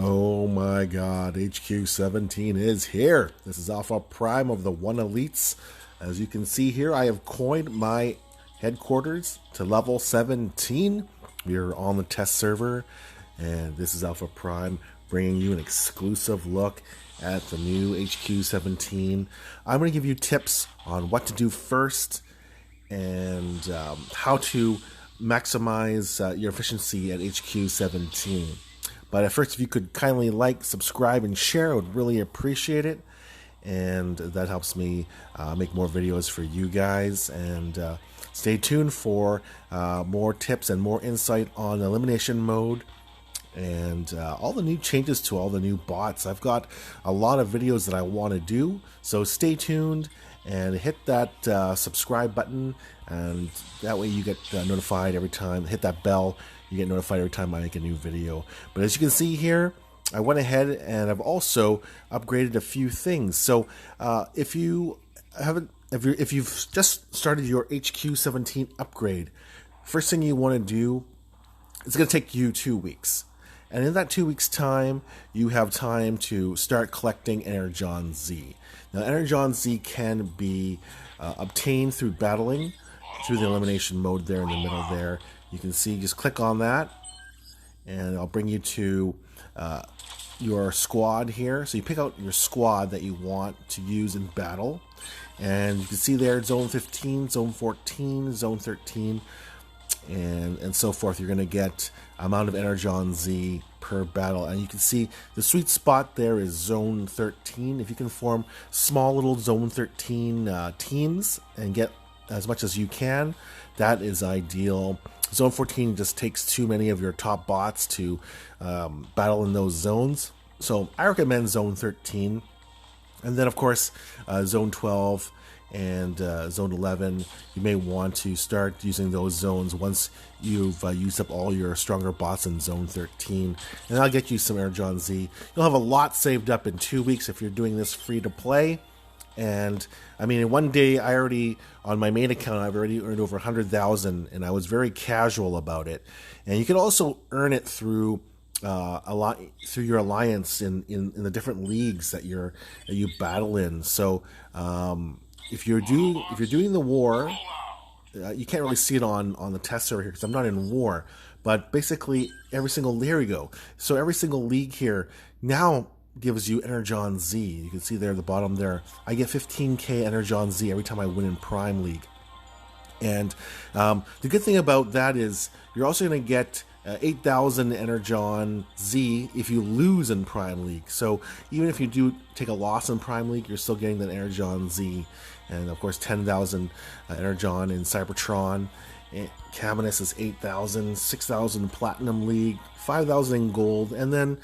Oh my god, HQ17 is here. This is Alpha Prime of the 1 Elites. As you can see here, I have coined my headquarters to level 17. We are on the test server, and this is Alpha Prime bringing you an exclusive look at the new HQ17. I'm going to give you tips on what to do first and how to maximize your efficiency at HQ17. But at first, if you could kindly like, subscribe, and share, I would really appreciate it. And that helps me make more videos for you guys. And stay tuned for more tips and more insight on elimination mode and all the new changes to all the new bots. I've got a lot of videos that I want to do, so stay tuned and hit that subscribe button, and that way you get notified every time. Hit that bell, you get notified every time I make a new video. But as you can see here, I went ahead and I've also upgraded a few things. So if you've just started your HQ17 upgrade, first thing you want to do, it's going to take you 2 weeks. And in that 2 weeks time, you have time to start collecting Energon Z. Now, Energon Z can be obtained through battling, through the elimination mode there in the middle there. You can see, just click on that, and I'll bring you to your squad here. So you pick out your squad that you want to use in battle. And you can see there, Zone 15, Zone 14, Zone 13, and so forth. You're going to get amount of Energon Z per battle, and you can see the sweet spot there is Zone 13. If you can form small little Zone 13 teams and get as much as you can, that is ideal. Zone 14 just takes too many of your top bots to battle in those zones, so I recommend Zone 13. And then of course Zone 12 and Zone 11, you may want to start using those zones once you've used up all your stronger bots in Zone 13. And that'll get you some Energon Z. You'll have a lot saved up in 2 weeks if you're doing this free to play. And I mean, in one day, I already, on my main account, I've already earned over 100,000, and I was very casual about it. And you can also earn it through through your alliance in the different leagues that you battle in. So if you're doing the war, you can't really see it on the test server here because I'm not in war. But basically, every single So every single league here now gives you Energon Z. You can see there at the bottom there, I get 15k Energon Z every time I win in Prime League. And the good thing about that is you're also going to get 8,000 Energon Z if you lose in Prime League. So even if you do take a loss in Prime League, you're still getting that Energon Z. And of course 10,000 Energon in Cybertron. Caminus is 8,000, 6,000 Platinum League, 5,000 in Gold, and then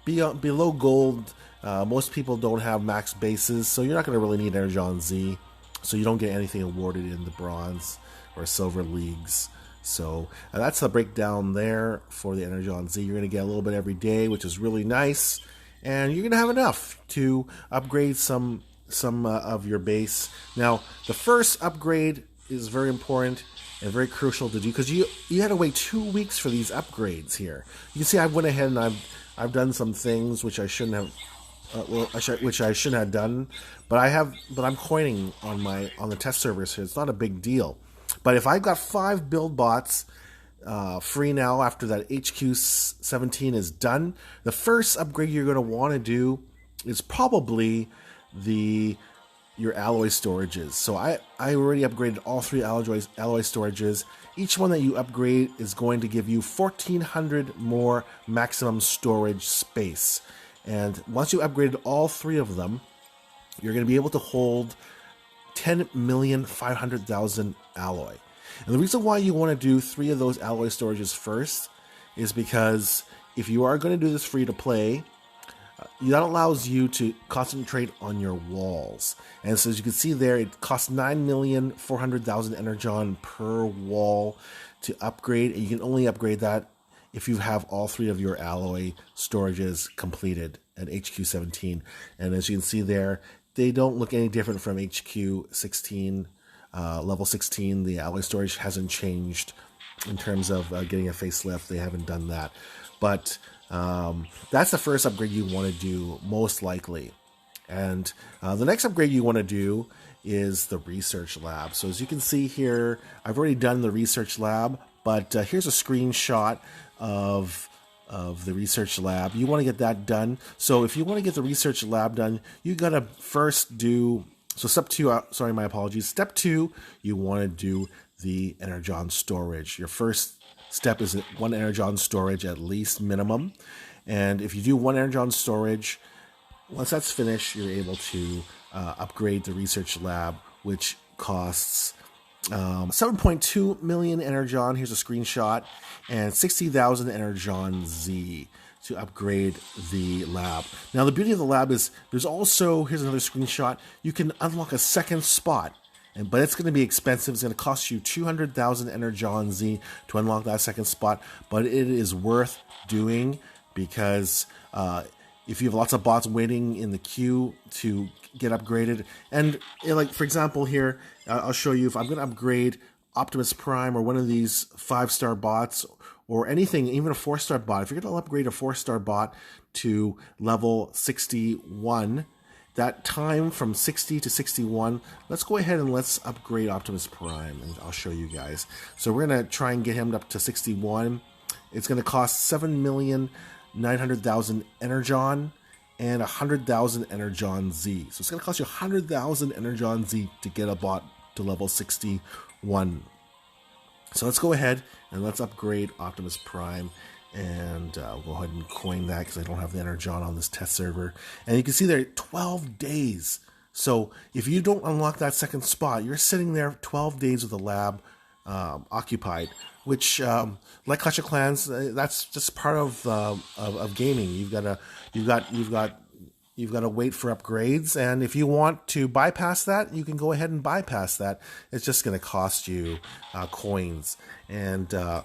below Gold, most people don't have max bases, so you're not going to really need Energon Z. So you don't get anything awarded in the Bronze or Silver Leagues. So that's the breakdown there for the Energon Z. You're going to get a little bit every day, which is really nice, and you're going to have enough to upgrade some of your base. Now, the first upgrade is very important and very crucial to do because you had to wait 2 weeks for these upgrades here. You can see I went ahead and I've done some things which I shouldn't have. Which I shouldn't have done, but I'm coining on the test servers here. It's not a big deal. But if I've got 5 build bots free now after that HQ17 is done, the first upgrade you're going to want to do is probably your alloy storages. So I already upgraded all 3 alloy storages. Each one that you upgrade is going to give you 1,400 more maximum storage space. And once you upgraded all 3 of them, you're going to be able to hold 10,500,000 alloy. And the reason why you want to do 3 of those alloy storages first is because if you are going to do this free to play, that allows you to concentrate on your walls. And so as you can see there, it costs 9,400,000 Energon per wall to upgrade, and you can only upgrade that if you have all 3 of your alloy storages completed at HQ17. And as you can see there, they don't look any different from HQ16. Level 16, the alloy storage hasn't changed in terms of getting a facelift. They haven't done that. but that's the first upgrade you want to do most likely. And the next upgrade you want to do is the research lab. So as you can see here, I've already done the research lab, but here's a screenshot of the research lab. You want to get that done. So if you want to get the research lab done, you got to first do, so step 2, sorry, my apologies. Step 2, you want to do the Energon storage. Your first step is 1 Energon storage at least minimum. And if you do 1 Energon storage, once that's finished, you're able to upgrade the research lab, which costs 7.2 million Energon. Here's a screenshot, and 60,000 Energon Z to upgrade the lab. Now, the beauty of the lab is there's also, here's another screenshot, you can unlock a second spot. But it's going to be expensive. It's going to cost you 200,000 Energon Z to unlock that second spot. But it is worth doing because if you have lots of bots waiting in the queue to get upgraded, and like for example here, I'll show you if I'm going to upgrade Optimus Prime or one of these 5-star bots or anything, even a 4-star bot. If you're going to upgrade a 4-star bot to level 61, that time from 60 to 61, let's go ahead and let's upgrade Optimus Prime, and I'll show you guys. So we're going to try and get him up to 61. It's going to cost 7,900,000 Energon and 100,000 Energon Z. So it's going to cost you 100,000 Energon Z to get a bot to level 61. So let's go ahead and let's upgrade Optimus Prime. And we'll go ahead and coin that because I don't have the Energon on this test server. And you can see there 12 days. So if you don't unlock that second spot, you're sitting there 12 days with the lab occupied. Which, like Clash of Clans, that's just part of gaming. You've got to wait for upgrades, and if you want to bypass that, you can go ahead and bypass that. It's just going to cost you coins, and the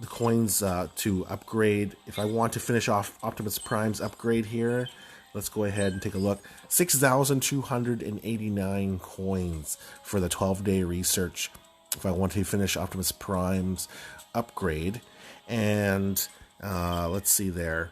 coins to upgrade. If I want to finish off Optimus Prime's upgrade here, let's go ahead and take a look. 6,289 coins for the 12-day research. If I want to finish Optimus Prime's upgrade, and let's see there.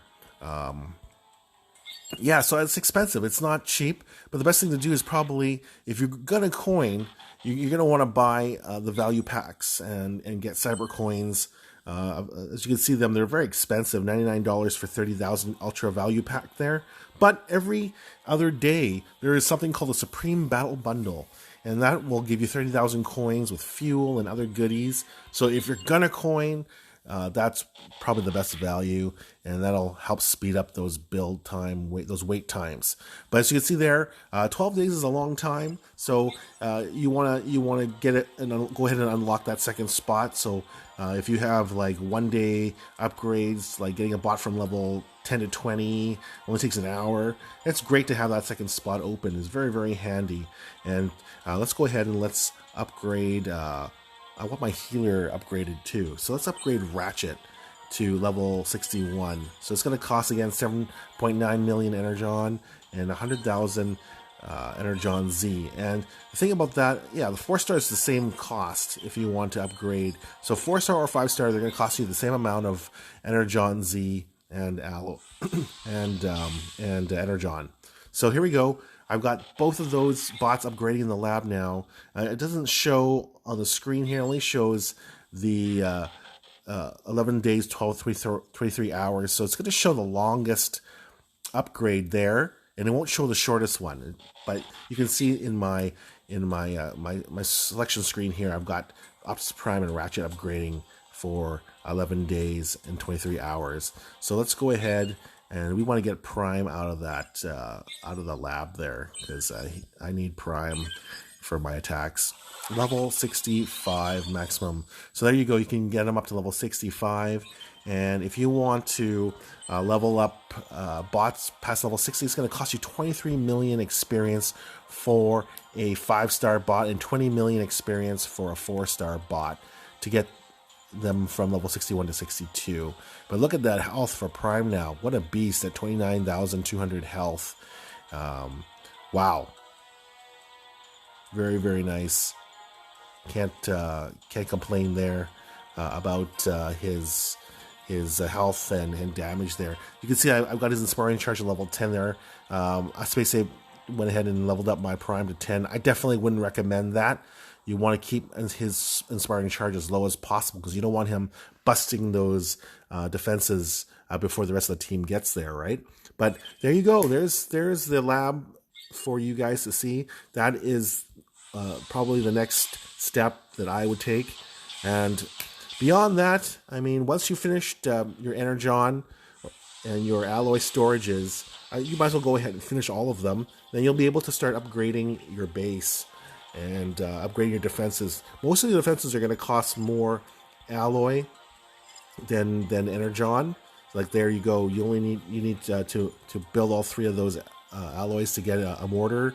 Yeah, so it's expensive. It's not cheap, but the best thing to do is probably, if you're gonna coin, you're gonna want to buy the value packs and get cyber coins. As you can see them, they're very expensive. $99 for 30,000 ultra value pack there. But every other day, there is something called the Supreme Battle Bundle. And that will give you 30,000 coins with fuel and other goodies. So if you're gonna coin, that's probably the best value, and that'll help speed up those build time, those wait times. But as you can see there, 12 days is a long time, so you wanna get it and go ahead and unlock that second spot. So if you have like 1 day upgrades, like getting a bot from level 10 to 20 only takes an hour, it's great to have that second spot open. It's very, very handy. And let's go ahead and let's upgrade. I want my healer upgraded too. So let's upgrade Ratchet to level 61. So it's going to cost again 7.9 million Energon and 100,000 Energon Z. And the thing about that, yeah, the 4-star is the same cost if you want to upgrade. So 4-star or 5-star, they're going to cost you the same amount of Energon Z and Allo and Energon. So here we go. I've got both of those bots upgrading in the lab now. It doesn't show on the screen here. It only shows the 11 days, 23 hours. So it's going to show the longest upgrade there, and it won't show the shortest one. But you can see in my selection screen here, I've got Optimus Prime and Ratchet upgrading for 11 days and 23 hours. So let's go ahead. And we want to get Prime out of that, out of the lab there, because I need Prime for my attacks. Level 65 maximum. So there you go. You can get them up to level 65. And if you want to level up bots past level 60, it's going to cost you 23 million experience for a 5-star bot and 20 million experience for a 4-star bot to get them from level 61 to 62. But look at that health for Prime now. What a beast at 29,200 health. Wow. Very, very nice. Can't complain there about his his health and damage there. You can see I've got his Inspiring Charge at level 10 there. I Space went ahead and leveled up my Prime to 10. I definitely wouldn't recommend that. You want to keep his Inspiring Charge as low as possible because you don't want him busting those defenses before the rest of the team gets there, right? But there you go. There's the lab for you guys to see. That is probably the next step that I would take. And beyond that, I mean, once you finished your Energon and your alloy storages, you might as well go ahead and finish all of them. Then you'll be able to start upgrading your base and upgrading your defenses. Most of the defenses are going to cost more alloy than Energon. Like there you go. You need to build all 3 of those alloys to get a mortar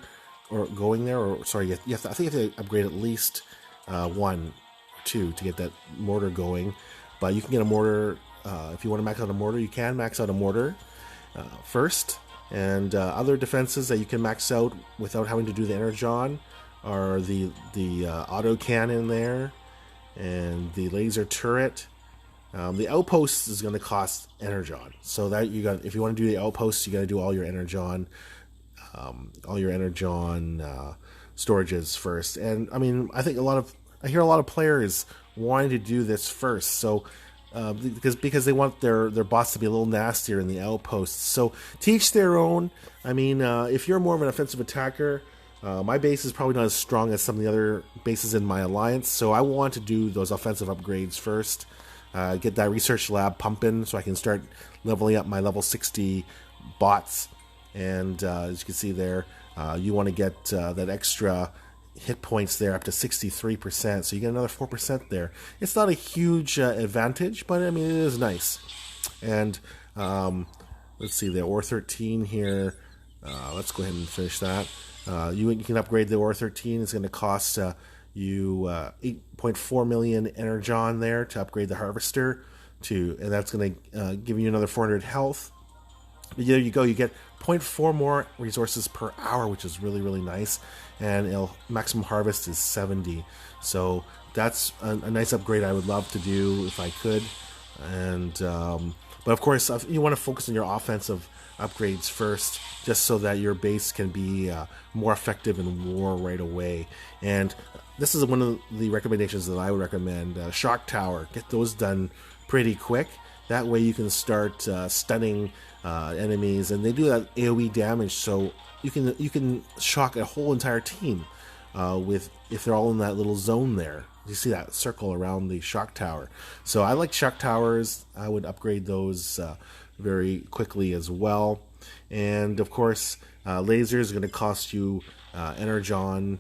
or going there. Or sorry, I think you have to upgrade at least 1 or 2 to get that mortar going. But you can get a mortar if you want to max out a mortar. You can max out a mortar first, and other defenses that you can max out without having to do the Energon are the auto cannon there and the laser turret. The outpost is going to cost Energon, so that if you want to do the outposts, you got to do all your Energon storages first. And I mean, I hear a lot of players wanting to do this first, so because they want their boss to be a little nastier in the outposts. So to each their own. I mean, if you're more of an offensive attacker, my base is probably not as strong as some of the other bases in my alliance, so I want to do those offensive upgrades first. Get that research lab pumping so I can start leveling up my level 60 bots. And as you can see there, you want to get that extra hit points there up to 63%, so you get another 4% there. It's not a huge advantage, but I mean, it is nice. And let's see, the Ore 13 here, let's go ahead and finish that. You can upgrade the Ore 13. It's going to cost you 8.4 million Energon there to upgrade the Harvester and that's going to give you another 400 health. But there you go, you get 0.4 more resources per hour, which is really, really nice. And maximum harvest is 70. So that's a nice upgrade I would love to do if I could. And but of course, you want to focus on your offensive upgrades first, just so that your base can be more effective in war right away. And this is one of the recommendations that I would recommend. Shock Tower, get those done pretty quick. That way you can start stunning enemies, and they do that AoE damage, so you can shock a whole entire team if they're all in that little zone there. You see that circle around the shock tower. So I like shock towers. I would upgrade those very quickly as well. And of course, lasers are going to cost you Energon,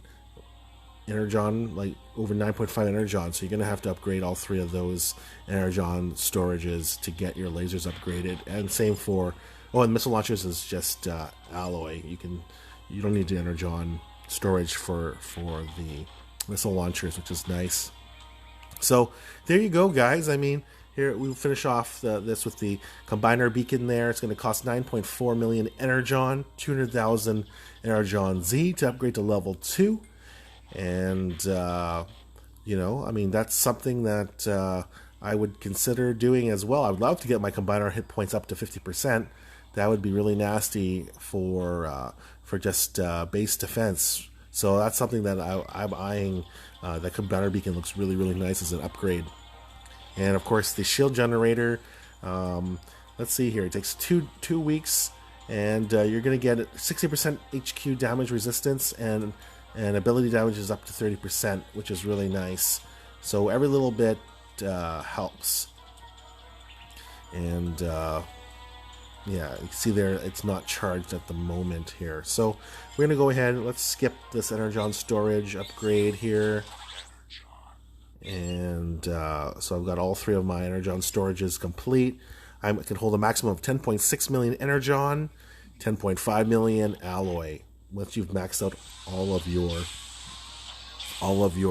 like over 9.5 Energon. So you're going to have to upgrade all 3 of those Energon storages to get your lasers upgraded. And same for, and missile launchers is just alloy. You don't need the Energon storage for the missile launchers, which is nice. So there you go, guys. I mean, here we'll finish off this with the combiner beacon there. It's going to cost 9.4 million Energon, 200,000 Energon Z to upgrade to level 2. And, I mean, that's something that I would consider doing as well. I would love to get my combiner hit points up to 50%. That would be really nasty for just base defense. So that's something that I'm eyeing. The combiner beacon looks really, really nice as an upgrade. And of course, the shield generator. Let's see here. It takes two weeks, and you're going to get 60% HQ damage resistance, and ability damage is up to 30%, which is really nice. So every little bit helps. And yeah, you see there, it's not charged at the moment here. So we're going to go ahead and let's skip this Energon storage upgrade here. And so I've got all 3 of my Energon storages complete. I can hold a maximum of 10.6 million Energon, 10.5 million alloy. Once you've maxed out all of your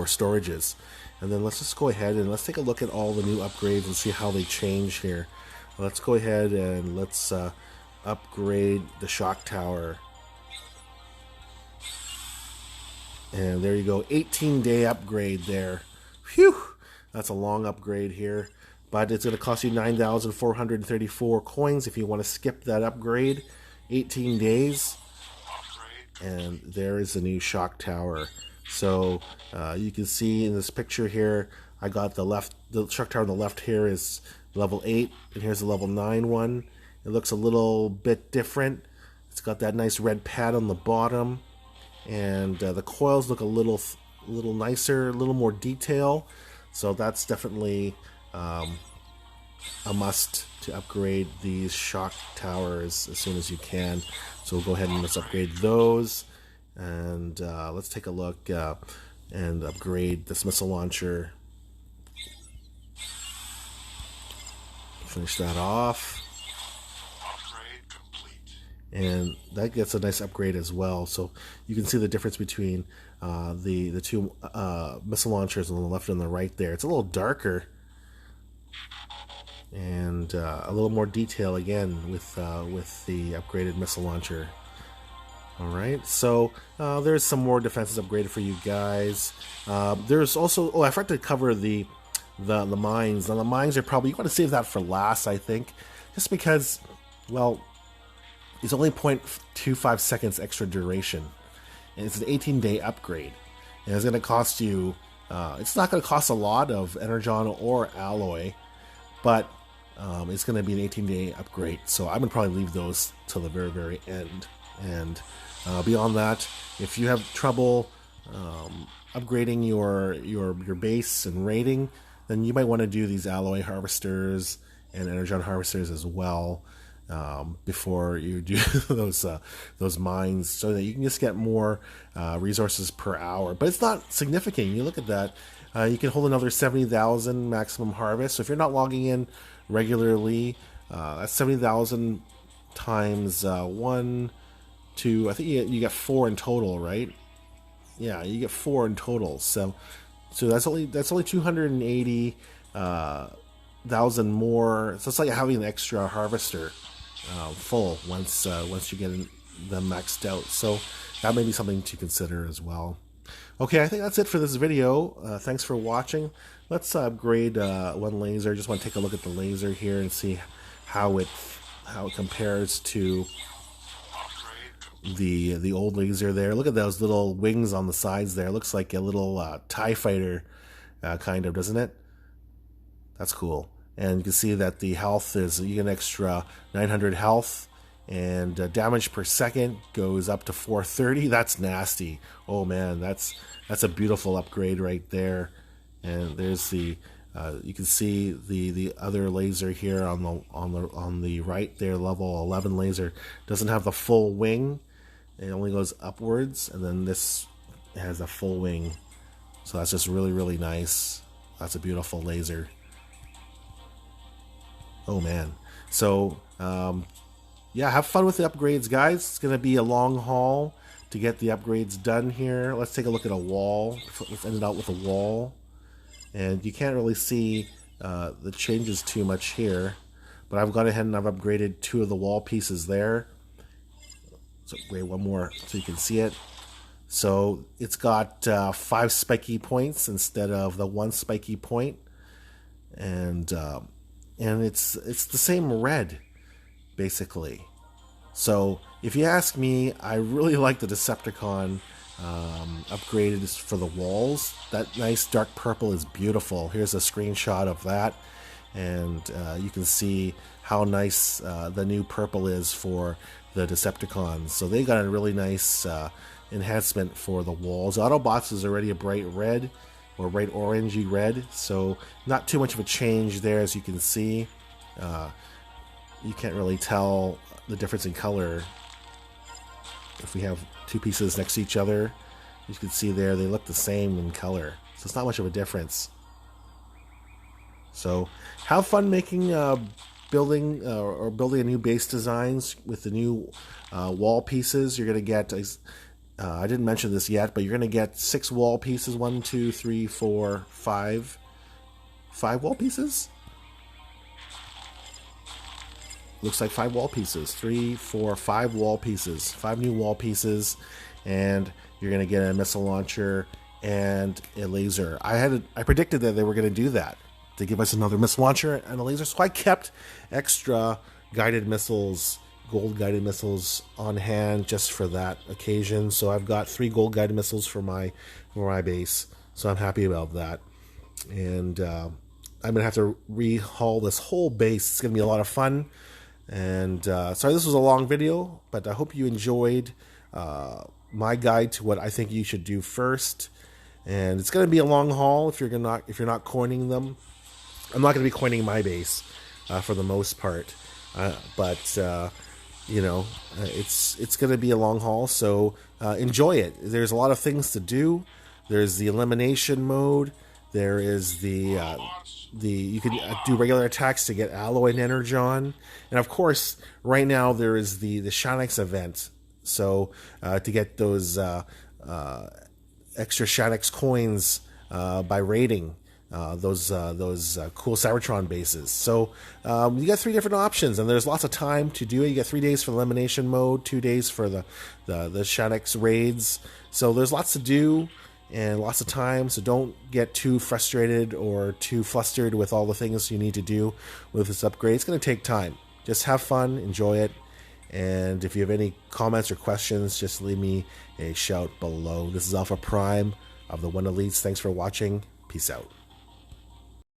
storages. And then let's just go ahead and let's take a look at all the new upgrades and see how they change here. Let's go ahead and let's upgrade the shock tower. And there you go, 18-day upgrade there. Phew, that's a long upgrade here. but it's going to cost you 9,434 coins if you want to skip that upgrade. 18 days, and there is the new shock tower. So you can see in this picture here, I got the shock tower on the left here is level 8, and here's the level 9 one. It looks a little bit different. It's got that nice red pad on the bottom, and the coils look a little nicer, a little more detail. So that's definitely a must to upgrade these shock towers as soon as you can. So we'll go ahead and let's upgrade those, and let's take a look and upgrade this missile launcher. Finish that off. Upgrade complete. And that gets a nice upgrade as well. So you can see the difference between the two missile launchers on the left and the right there. It's a little darker, and a little more detail again with the upgraded missile launcher. All right, so there's some more defenses upgraded for you guys. There's also, I forgot to cover the mines. Now the mines are probably, you want to save that for last, I think, just because, well, it's only 0.25 seconds extra duration, and it's an 18-day upgrade, and it's going to cost you. It's not going to cost a lot of Energon or alloy, but it's going to be an 18-day upgrade. So I'm going to probably leave those till the very, very end. And beyond that, if you have trouble upgrading your base and rating, then you might want to do these alloy harvesters and Energon harvesters as well before you do those mines, so that you can just get more resources per hour. But it's not significant. You look at that, you can hold another 70,000 maximum harvest. So if you're not logging in regularly, that's 70,000 times 1, 2. I think you get 4 in total, right? Yeah, you get 4 in total. So that's only 280,000 more. So it's like having an extra harvester full once you get them maxed out. So that may be something to consider as well. Okay, I think that's it for this video. Thanks for watching. Let's upgrade one laser. Just want to take a look at the laser here and see how it compares to the old laser there. Look at those little wings on the sides there. It looks like a little TIE fighter, kind of, doesn't it? That's cool. And you can see that the health is, you get an extra 900 health, and damage per second goes up to 430. That's nasty. Oh man, that's a beautiful upgrade right there. And there's the you can see the other laser here on the right there, level 11 laser doesn't have the full wing. It only goes upwards, and then this has a full wing. So that's just really, really nice. That's a beautiful laser. Oh man. So yeah, have fun with the upgrades, guys. It's going to be a long haul to get the upgrades done here. Let's take a look at a wall. Let's end it out with a wall. And you can't really see the changes too much here, but I've gone ahead and I've upgraded 2 of the wall pieces there. So upgrade one more so you can see it. So it's got 5 spiky points instead of the 1 spiky point, and it's the same red basically. So if you ask me, I really like the Decepticon upgraded for the walls. That nice dark purple is beautiful. Here's a screenshot of that, and you can see how nice the new purple is for the Decepticons. So they got a really nice enhancement for the walls. Autobots is already a bright red, or bright orangey red, so not too much of a change there. As you can see, you can't really tell the difference in color. If we have 2 pieces next to each other, you can see there they look the same in color, so it's not much of a difference. So have fun making building a new base designs with the new wall pieces. You're going to get I didn't mention this yet, but you're going to get 6 wall pieces. 1, 2, 3, 4, 5 wall pieces. Looks like 5 wall pieces. 3, 4, 5 wall pieces. 5 new wall pieces, and you're going to get a missile launcher and a laser. I predicted that they were going to do that. to give us another missile launcher and a laser. So I kept extra guided missiles, gold guided missiles on hand just for that occasion. So I've got 3 gold guided missiles for my base. So I'm happy about that. And I'm gonna have to rehaul this whole base. It's gonna be a lot of fun. And sorry, this was a long video, but I hope you enjoyed my guide to what I think you should do first. And it's gonna be a long haul if you're not coining them. I'm not gonna be coining my base for the most part, but you know, it's going to be a long haul, so enjoy it. There's a lot of things to do. There's the elimination mode. There is the you can do regular attacks to get alloy and energon, and of course, right now there is the Shanix event. So to get those extra Shanix coins by raiding those cool Cybertron bases. So you got 3 different options, and there's lots of time to do it. You get 3 days for the elimination mode, 2 days for the Shanix raids. So there's lots to do and lots of time. So don't get too frustrated or too flustered with all the things you need to do with this upgrade. It's going to take time. Just have fun, enjoy it. And if you have any comments or questions, just leave me a shout below. This is Alpha Prime of the One Elites. Thanks for watching. Peace out.